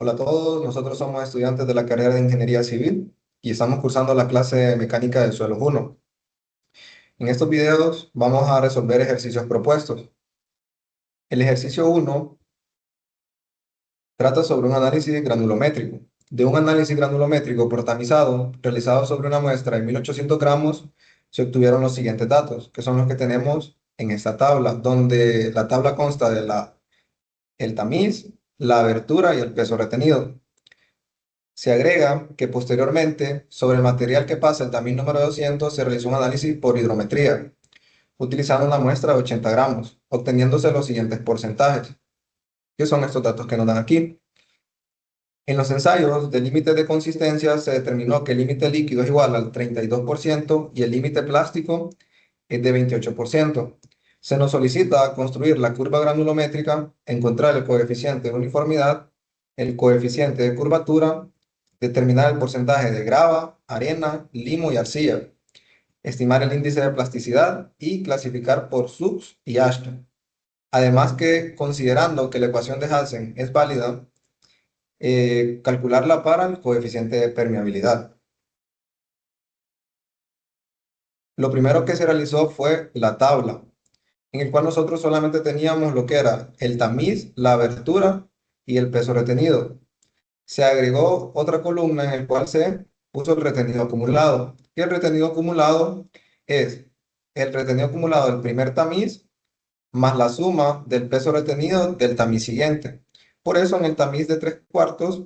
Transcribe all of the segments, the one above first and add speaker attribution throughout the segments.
Speaker 1: Hola a todos, nosotros somos estudiantes de la carrera de Ingeniería Civil y estamos cursando la clase de Mecánica de Suelos 1. En estos videos vamos a resolver ejercicios propuestos. El ejercicio 1 trata sobre un análisis granulométrico. De un análisis granulométrico por tamizado realizado sobre una muestra de 1800 gramos, se obtuvieron los siguientes datos, que son los que tenemos en esta tabla, donde la tabla consta de el tamiz, la abertura y el peso retenido. Se agrega que posteriormente, sobre el material que pasa el tamiz número 200, se realizó un análisis por hidrometría, utilizando una muestra de 80 gramos, obteniéndose los siguientes porcentajes, que son estos datos que nos dan aquí. En los ensayos de límite de consistencia se determinó que el límite líquido es igual al 32% y el límite plástico es de 28%. Se nos solicita construir la curva granulométrica, encontrar el coeficiente de uniformidad, el coeficiente de curvatura, determinar el porcentaje de grava, arena, limo y arcilla, estimar el índice de plasticidad y clasificar por Zux y Ashton. Además que, considerando que la ecuación de Hansen es válida, calcularla para el coeficiente de permeabilidad. Lo primero que se realizó fue la tabla, en el cual nosotros solamente teníamos lo que era el tamiz, la abertura y el peso retenido. Se agregó otra columna en el cual se puso el retenido acumulado. Y el retenido acumulado es el retenido acumulado del primer tamiz más la suma del peso retenido del tamiz siguiente. Por eso en el tamiz de 3 cuartos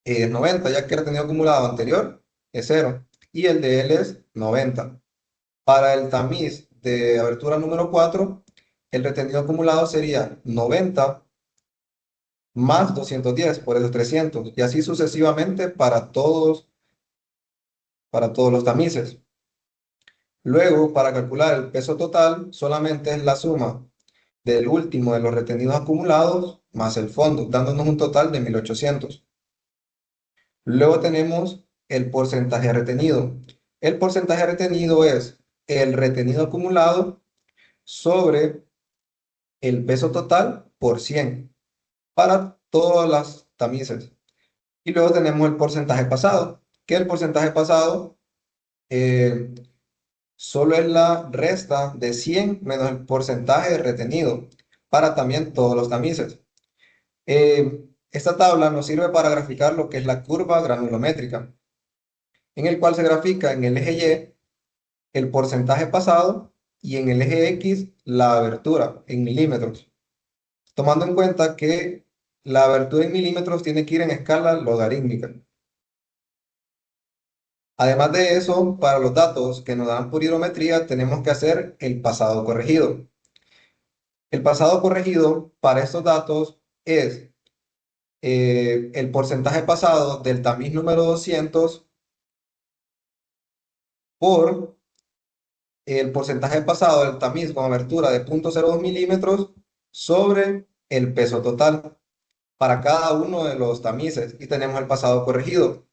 Speaker 1: es 90, ya que el retenido acumulado anterior es 0 y el de él es 90. Para el tamiz de abertura número 4, el retenido acumulado sería 90 más 210, por eso 300, y así sucesivamente para todos los tamices. Luego, para calcular el peso total, solamente es la suma del último de los retenidos acumulados más el fondo, dándonos un total de 1800. Luego tenemos el porcentaje retenido. El porcentaje retenido es el retenido acumulado sobre el peso total por 100 para todas las tamices. Y luego tenemos el porcentaje pasado, que el porcentaje pasado eh, solo es la resta de 100 menos el porcentaje retenido para también todos los tamices. Esta tabla nos sirve para graficar lo que es la curva granulométrica, en el cual se grafica en el eje Y el porcentaje pasado y en el eje X la abertura en milímetros, tomando en cuenta que la abertura en milímetros tiene que ir en escala logarítmica. Además de eso, para los datos que nos dan por hidrometría, tenemos que hacer el pasado corregido. El pasado corregido para estos datos es el porcentaje pasado del tamiz número 200 por el porcentaje pasado del tamiz con abertura de 0.02 milímetros sobre el peso total para cada uno de los tamices y tenemos el pasado corregido.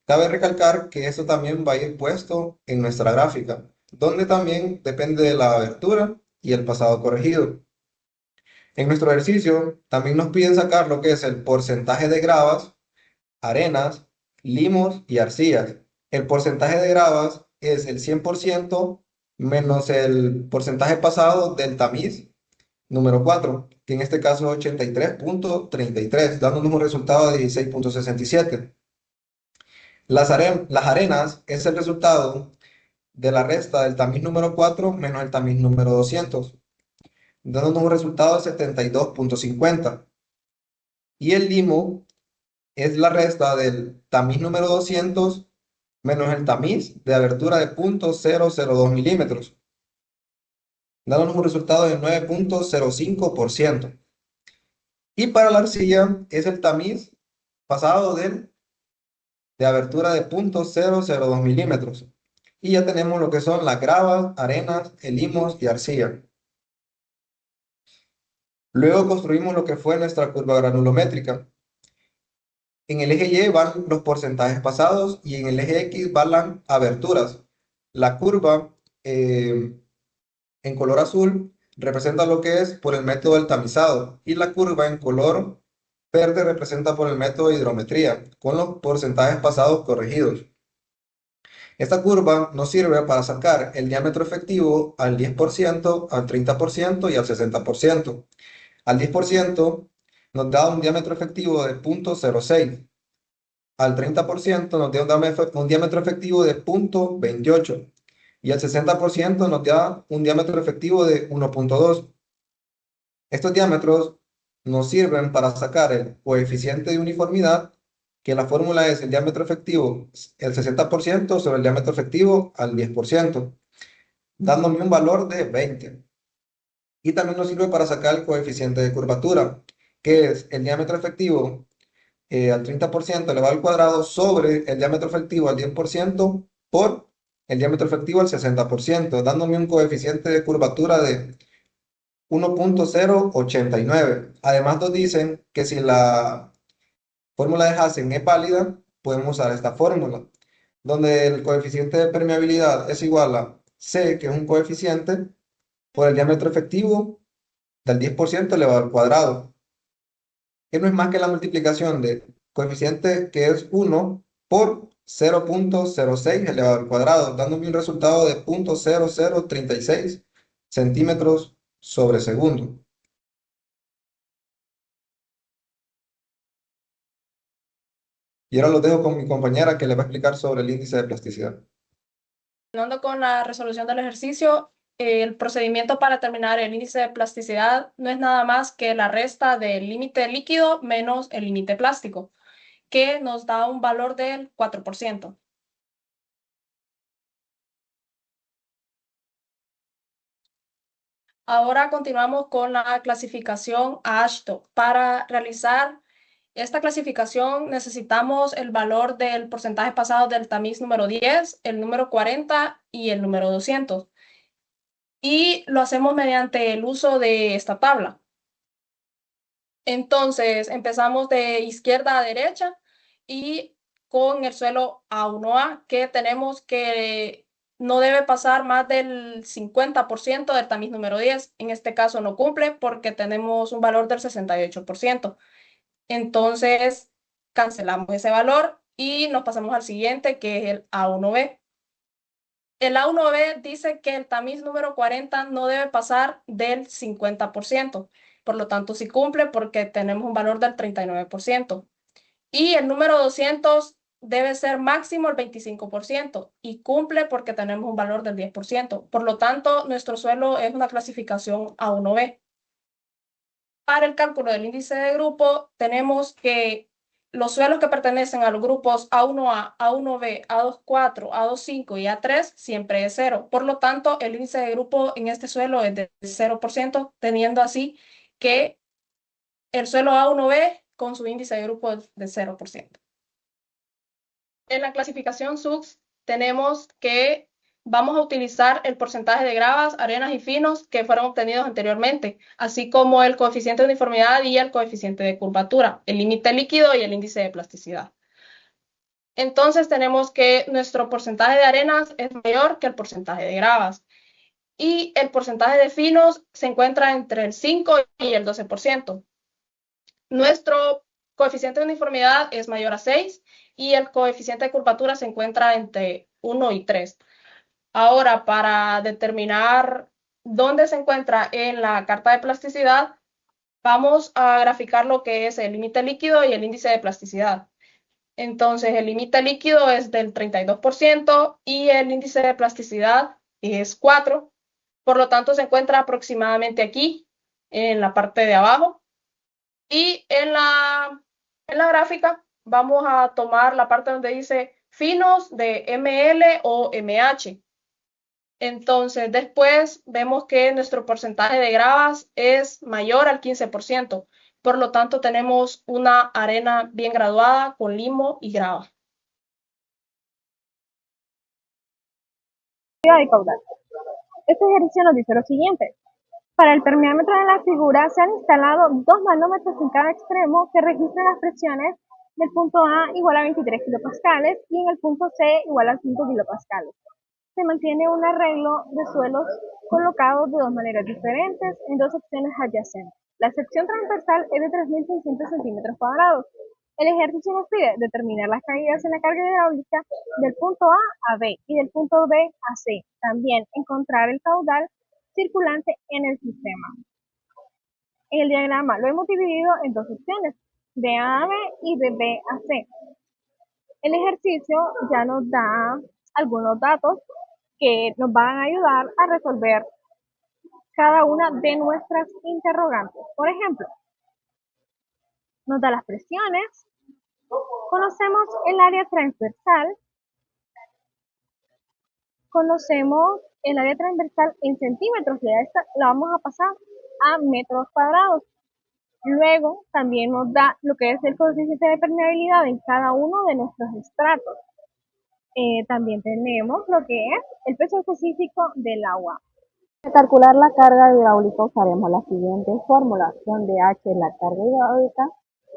Speaker 1: Cabe recalcar que esto también va a ir puesto en nuestra gráfica, donde también depende de la abertura y el pasado corregido. En nuestro ejercicio también nos piden sacar lo que es el porcentaje de gravas, arenas, limos y arcillas. El porcentaje de gravas es el 100% menos el porcentaje pasado del tamiz número 4, que en este caso es 83.33, dándonos un resultado de 16.67. Las arenas es el resultado de la resta del tamiz número 4 menos el tamiz número 200, dándonos un resultado de 72.50. Y el limo es la resta del tamiz número 200 menos el tamiz de abertura de 0.002 milímetros, dándonos un resultado de 9.05%. Y para la arcilla es el tamiz pasado de abertura de 0.002 milímetros. Y ya tenemos lo que son las gravas, arenas, el limos y arcilla. Luego construimos lo que fue nuestra curva granulométrica. En el eje Y van los porcentajes pasados y en el eje X van las aberturas. La curva en color azul representa lo que es por el método del tamizado y la curva en color verde representa por el método de hidrometría, con los porcentajes pasados corregidos. Esta curva nos sirve para sacar el diámetro efectivo al 10%, al 30% y al 60%. Al 10% nos da un diámetro efectivo de 0.06. Al 30% nos da un diámetro efectivo de 0.28. Y al 60% nos da un diámetro efectivo de 1.2. Estos diámetros nos sirven para sacar el coeficiente de uniformidad, que la fórmula es el diámetro efectivo, el 60% sobre el diámetro efectivo al 10%, dándome un valor de 20. Y también nos sirve para sacar el coeficiente de curvatura, que es el diámetro efectivo al 30% elevado al cuadrado sobre el diámetro efectivo al 10% por el diámetro efectivo al 60%, dándome un coeficiente de curvatura de 1.089. Además nos dicen que si la fórmula de Hassen es válida, podemos usar esta fórmula, donde el coeficiente de permeabilidad es igual a C, que es un coeficiente, por el diámetro efectivo del 10% elevado al cuadrado, que no es más que la multiplicación de coeficiente que es 1 por 0.06 elevado al cuadrado, dándome un resultado de 0.0036 centímetros sobre segundo. Y ahora los dejo con mi compañera que les va a explicar sobre el índice de plasticidad.
Speaker 2: Continuando con la resolución del ejercicio, el procedimiento para determinar el índice de plasticidad no es nada más que la resta del límite líquido menos el límite plástico, que nos da un valor del 4%. Ahora continuamos con la clasificación AASHTO. Para realizar esta clasificación necesitamos el valor del porcentaje pasado del tamiz número 10, el número 40 y el número 200. Y lo hacemos mediante el uso de esta tabla. Entonces empezamos de izquierda a derecha y con el suelo A1A, que tenemos que no debe pasar más del 50% del tamiz número 10. En este caso no cumple porque tenemos un valor del 68%. Entonces cancelamos ese valor y nos pasamos al siguiente, que es el A1B. El A1B dice que el tamiz número 40 no debe pasar del 50%. Por lo tanto, sí cumple porque tenemos un valor del 39%. Y el número 200 debe ser máximo el 25% y cumple porque tenemos un valor del 10%. Por lo tanto, nuestro suelo es una clasificación A1B. Para el cálculo del índice de grupo, tenemos que los suelos que pertenecen a los grupos A1A, A1B, A24, A25 y A3 siempre es 0. Por lo tanto, el índice de grupo en este suelo es de 0%, teniendo así que el suelo A1B con su índice de grupo es de 0%. En la clasificación SUX tenemos que vamos a utilizar el porcentaje de gravas, arenas y finos que fueron obtenidos anteriormente, así como el coeficiente de uniformidad y el coeficiente de curvatura, el límite líquido y el índice de plasticidad. Entonces tenemos que nuestro porcentaje de arenas es mayor que el porcentaje de gravas y el porcentaje de finos se encuentra entre el 5 y el 12%. Nuestro coeficiente de uniformidad es mayor a 6 y el coeficiente de curvatura se encuentra entre 1 y 3. Ahora, para determinar dónde se encuentra en la carta de plasticidad, vamos a graficar lo que es el límite líquido y el índice de plasticidad. Entonces, el límite líquido es del 32% y el índice de plasticidad es 4. Por lo tanto, se encuentra aproximadamente aquí, en la parte de abajo. Y en la gráfica vamos a tomar la parte donde dice finos de ML o MH. Entonces, después vemos que nuestro porcentaje de gravas es mayor al 15%. Por lo tanto, tenemos una arena bien graduada con limo y grava.
Speaker 3: De caudal. Este ejercicio nos dice lo siguiente. Para el permeámetro de la figura se han instalado dos manómetros en cada extremo que registran las presiones del punto A igual a 23 kilopascales y en el punto C igual a 5 kilopascales. Se mantiene un arreglo de suelos colocados de dos maneras diferentes en dos secciones adyacentes. La sección transversal es de 3.600 centímetros cuadrados. El ejercicio nos pide determinar las caídas en la carga hidráulica del punto A a B y del punto B a C. También encontrar el caudal circulante en el sistema. En el diagrama lo hemos dividido en dos secciones, de A a B y de B a C. El ejercicio ya nos da algunos datos que nos van a ayudar a resolver cada una de nuestras interrogantes. Por ejemplo, nos da las presiones, conocemos el área transversal, conocemos el área transversal en centímetros, y a esta la vamos a pasar a metros cuadrados. Luego también nos da lo que es el coeficiente de permeabilidad en cada uno de nuestros estratos. También tenemos lo que es el peso específico del agua.
Speaker 4: Para calcular la carga hidráulica usaremos las siguientes fórmulas, donde H es la carga hidráulica,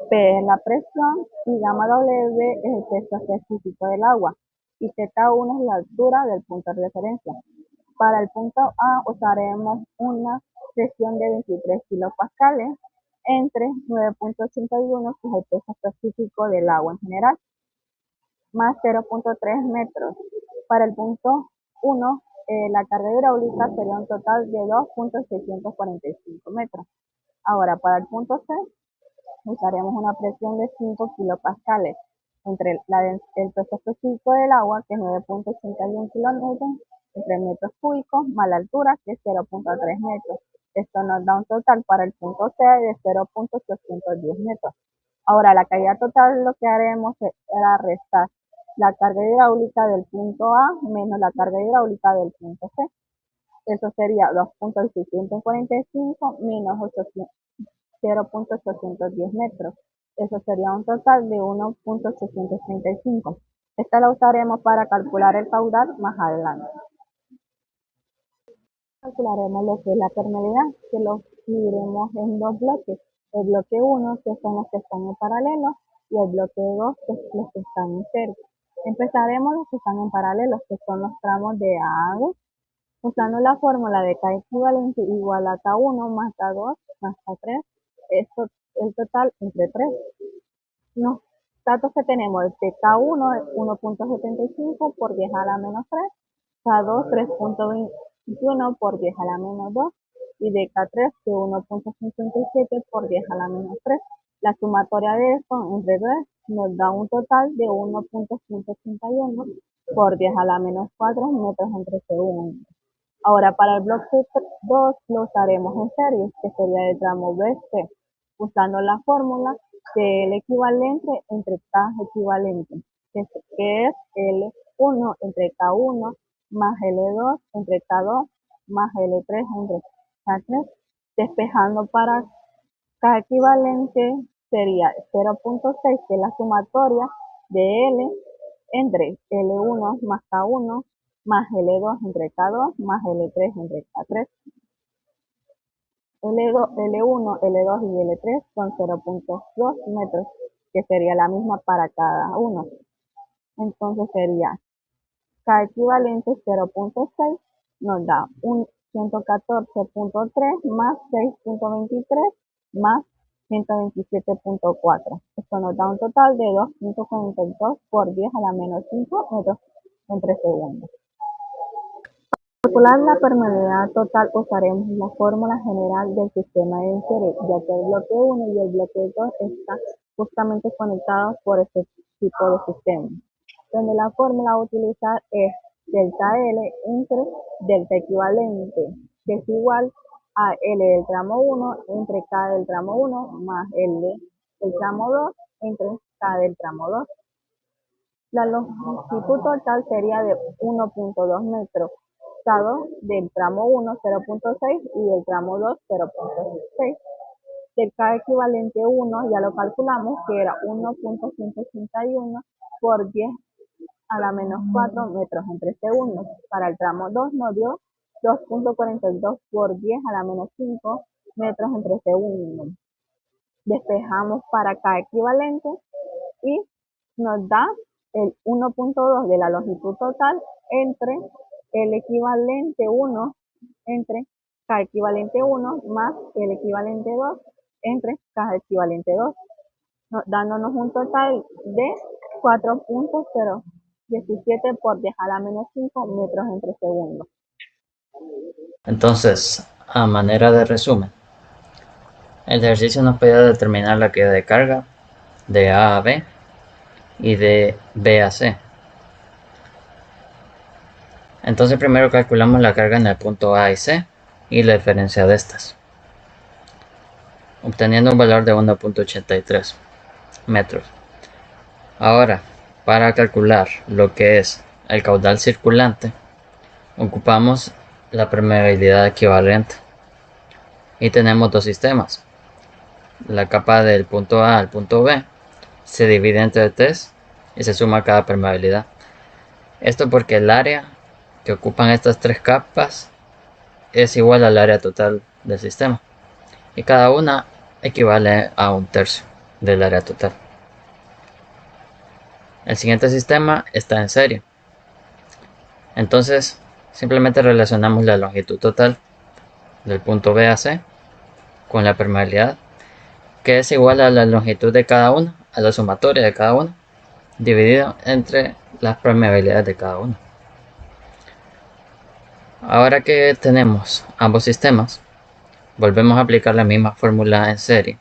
Speaker 4: P es la presión y gamma W es el peso específico del agua y Z1 es la altura del punto de referencia. Para el punto A usaremos una presión de 23 kilopascales entre 9.81, que es el peso específico del agua en general, más 0.3 metros. Para el punto 1, la carga hidráulica sería un total de 2.645 metros. Ahora, para el punto C, usaremos una presión de 5 kilopascales entre el peso específico del agua, que es 9.81 kilómetros, entre metros cúbicos, más la altura, que es 0.3 metros. Esto nos da un total para el punto C de 0.810 metros. Ahora, la caída total lo que haremos será restar la carga hidráulica del punto A menos la carga hidráulica del punto C. Eso sería 2.645 menos 0.810 metros. Eso sería un total de 1.835. Esta la usaremos para calcular el caudal más adelante. Calcularemos lo que es la permeabilidad, que lo dividiremos en dos bloques. El bloque 1, que son los que están en paralelo, y el bloque 2, que es los que están en serie. Empezaremos los que están en paralelo, que son los tramos de A a B, usando la fórmula de K equivalente igual a K1 más K2 más K3, esto el total entre 3. Los datos que tenemos de K1 es 1.75 por 10 a la menos 3, K2 3.21 por 10 a la menos 2 y de K3 de 1.57 por 10 a la menos 3. La sumatoria de esto entre 2 nos da un total de 1.181 por 10 a la menos 4 metros entre segundos. Ahora para el bloque 2 lo usaremos en series, que sería el tramo BC, usando la fórmula de L equivalente entre K equivalente, que es L1 entre K1 más L2 entre K2 más L3 entre K3. Despejando para K equivalente sería 0.6, que es la sumatoria de L entre L1 más K1 más L2 entre K2 más L3 entre K3. L1, L2 y L3 son 0.2 metros, que sería la misma para cada uno. Entonces sería K equivalente 0.6 nos da un 114.3 más 6.23 más 127.4. Esto nos da un total de 2.42 por 10 a la menos 5 metros entre segundos. Para calcular la permeabilidad total usaremos la fórmula general del sistema de serie, ya que el bloque 1 y el bloque 2 están justamente conectados por este tipo de sistema, donde la fórmula a utilizar es delta L entre delta equivalente, que es igual a L del tramo 1 entre K del tramo 1 más L del tramo 2 entre K del tramo 2. La longitud total sería de 1.2 metros, dado del tramo 1 0.6 y del tramo 2 0.6. Del K equivalente 1 ya lo calculamos, que era 1.181 por 10 a la menos 4 metros entre segundos. Para el tramo 2 nos dio 2.42 por 10 a la menos 5 metros entre segundos. Despejamos para K equivalente y nos da el 1.2 de la longitud total entre el equivalente 1 entre K equivalente 1 más L equivalente 2 entre K equivalente 2, dándonos un total de 4.017 por 10 a la menos 5 metros entre segundos.
Speaker 5: Entonces, a manera de resumen, el ejercicio nos pedía determinar la caída de carga de A a B y de B a C. Entonces primero calculamos la carga en el punto A y C y la diferencia de estas, obteniendo un valor de 1.83 metros. Ahora, para calcular lo que es el caudal circulante, ocupamos la permeabilidad equivalente y tenemos dos sistemas. La capa del punto A al punto B se divide entre tres y se suma cada permeabilidad. Esto porque el área que ocupan estas tres capas es igual al área total del sistema y cada una equivale a 1/3 del área total. El siguiente sistema está en serie. Entonces, simplemente relacionamos la longitud total del punto B a C con la permeabilidad, que es igual a la longitud de cada una, a la sumatoria de cada una, dividido entre las permeabilidades de cada una. Ahora que tenemos ambos sistemas, volvemos a aplicar la misma fórmula en serie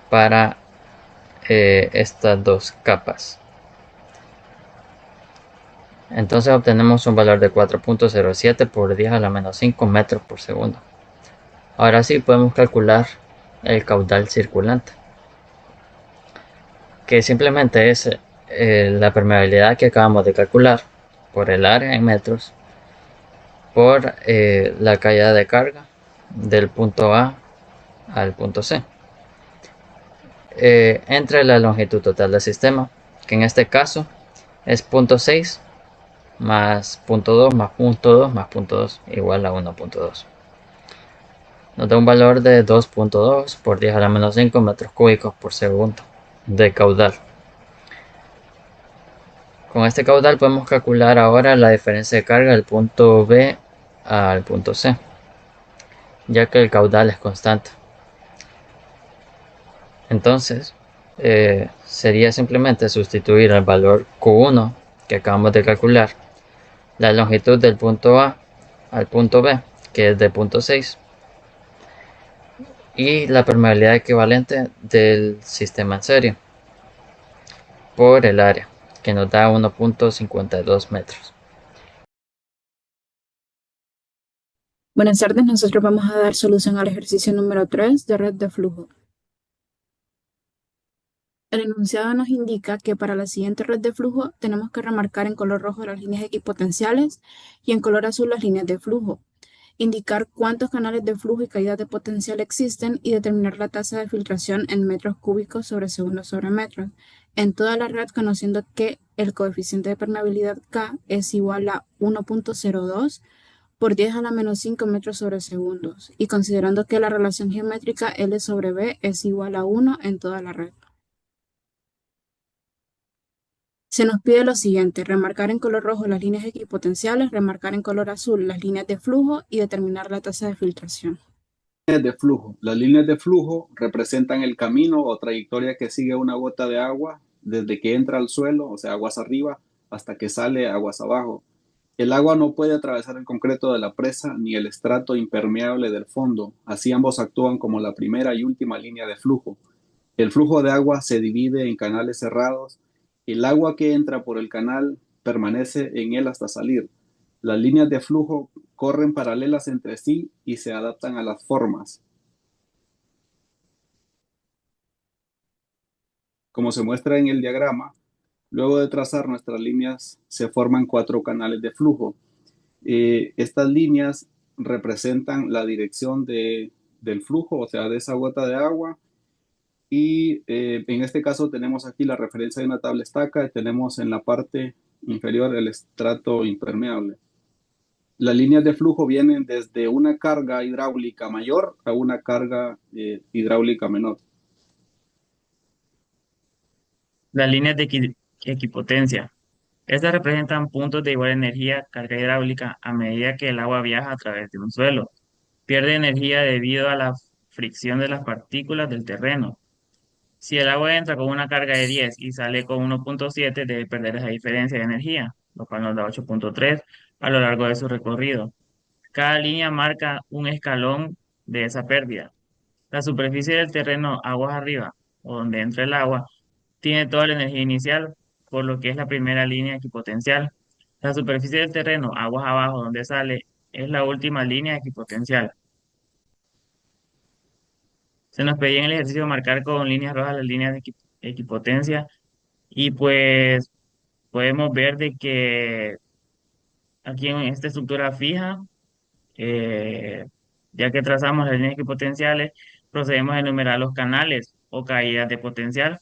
Speaker 5: para estas dos capas. Entonces obtenemos un valor de 4.07 por 10 a la menos 5 metros por segundo. Ahora sí podemos calcular el caudal circulante, que simplemente es la permeabilidad que acabamos de calcular por el área en metros por la caída de carga del punto A al punto C entre la longitud total del sistema, que en este caso es 0.6 más 0.2 más 0.2 más 0.2 igual a 1.2. Nos da un valor de 2.2 por 10 a la menos 5 metros cúbicos por segundo de caudal. Con este caudal podemos calcular ahora la diferencia de carga del punto B al punto C, ya que el caudal es constante. Entonces, sería simplemente sustituir el valor Q1 que acabamos de calcular, la longitud del punto A al punto B, que es de 0.6, y la permeabilidad equivalente del sistema en serie por el área, que nos da 1.52 metros.
Speaker 6: Buenas tardes, nosotros vamos a dar solución al ejercicio número 3 de red de flujo. El enunciado nos indica que para la siguiente red de flujo tenemos que remarcar en color rojo las líneas equipotenciales y en color azul las líneas de flujo, indicar cuántos canales de flujo y caída de potencial existen y determinar la tasa de filtración en metros cúbicos sobre segundos sobre metros en toda la red, conociendo que el coeficiente de permeabilidad K es igual a 1.02 por 10 a la menos 5 metros sobre segundos y considerando que la relación geométrica L sobre B es igual a 1 en toda la red. Se nos pide lo siguiente: remarcar en color rojo las líneas equipotenciales, remarcar en color azul las líneas de flujo y determinar la tasa de filtración.
Speaker 7: De flujo. Las líneas de flujo representan el camino o trayectoria que sigue una gota de agua desde que entra al suelo, o sea, aguas arriba, hasta que sale aguas abajo. El agua no puede atravesar el concreto de la presa ni el estrato impermeable del fondo. Así ambos actúan como la primera y última línea de flujo. El flujo de agua se divide en canales cerrados. El agua que entra por el canal permanece en él hasta salir. Las líneas de flujo corren paralelas entre sí y se adaptan a las formas. Como se muestra en el diagrama, luego de trazar nuestras líneas se forman 4 canales de flujo. Estas líneas representan la dirección del flujo, o sea, de esa gota de agua. Y en este caso tenemos aquí la referencia de una tabla estaca y tenemos en la parte inferior el estrato impermeable. Las líneas de flujo vienen desde una carga hidráulica mayor a una carga hidráulica menor.
Speaker 8: Las líneas de equipotencia. Estas representan puntos de igual energía, carga hidráulica, a medida que el agua viaja a través de un suelo. Pierde energía debido a la fricción de las partículas del terreno. Si el agua entra con una carga de 10 y sale con 1.7, debe perder esa diferencia de energía, lo cual nos da 8.3 a lo largo de su recorrido. Cada línea marca un escalón de esa pérdida. La superficie del terreno aguas arriba, o donde entra el agua, tiene toda la energía inicial, por lo que es la primera línea equipotencial. La superficie del terreno aguas abajo, donde sale, es la última línea equipotencial. Se nos pedía en el ejercicio marcar con líneas rojas las líneas de equipotencia y pues podemos ver de que aquí en esta estructura fija, eh, ya que trazamos las líneas equipotenciales, procedemos a enumerar los canales o caídas de potencial.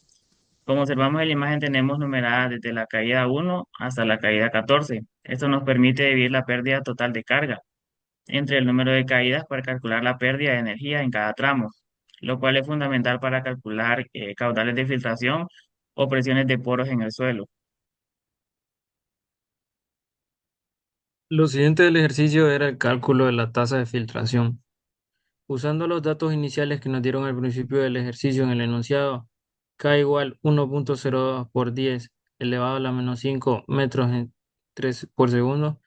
Speaker 8: Como observamos en la imagen, tenemos numeradas desde la caída 1 hasta la caída 14. Esto nos permite dividir la pérdida total de carga entre el número de caídas para calcular la pérdida de energía en cada tramo, lo cual es fundamental para calcular caudales de filtración o presiones de poros en el suelo.
Speaker 9: Lo siguiente del ejercicio era el cálculo de la tasa de filtración. Usando los datos iniciales que nos dieron al principio del ejercicio en el enunciado, K igual 1.02 por 10 elevado a la menos 5 metros en 3 por segundo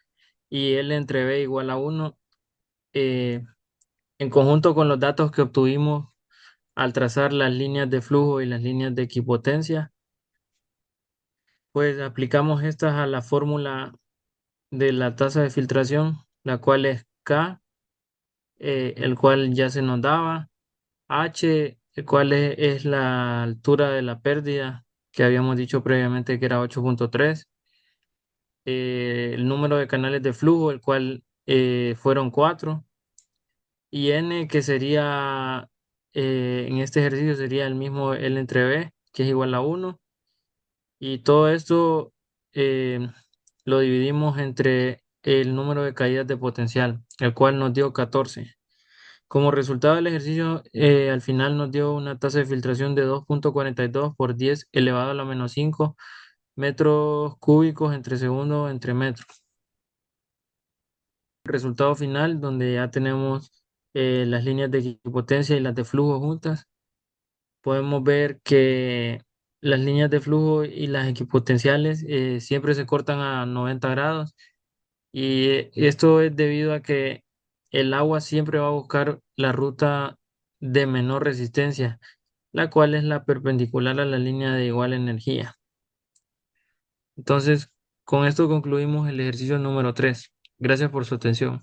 Speaker 9: y L entre B igual a 1, en conjunto con los datos que obtuvimos al trazar las líneas de flujo y las líneas de equipotencia, pues aplicamos estas a la fórmula de la tasa de filtración, la cual es K, el cual ya se nos daba, H, el cual es la altura de la pérdida, que habíamos dicho previamente que era 8.3, el número de canales de flujo, el cual fueron 4, y N, que sería, en este ejercicio sería el mismo L entre B, que es igual a 1, y todo esto lo dividimos entre el número de caídas de potencial, el cual nos dio 14. Como resultado del ejercicio, al final nos dio una tasa de filtración de 2.42 por 10 elevado a la menos 5 metros cúbicos entre segundo entre metro. Resultado final, donde ya tenemos las líneas de equipotencia y las de flujo juntas, podemos ver que las líneas de flujo y las equipotenciales siempre se cortan a 90 grados y esto es debido a que el agua siempre va a buscar la ruta de menor resistencia, la cual es la perpendicular a la línea de igual energía. Entonces, con esto concluimos el ejercicio número 3. Gracias por su atención.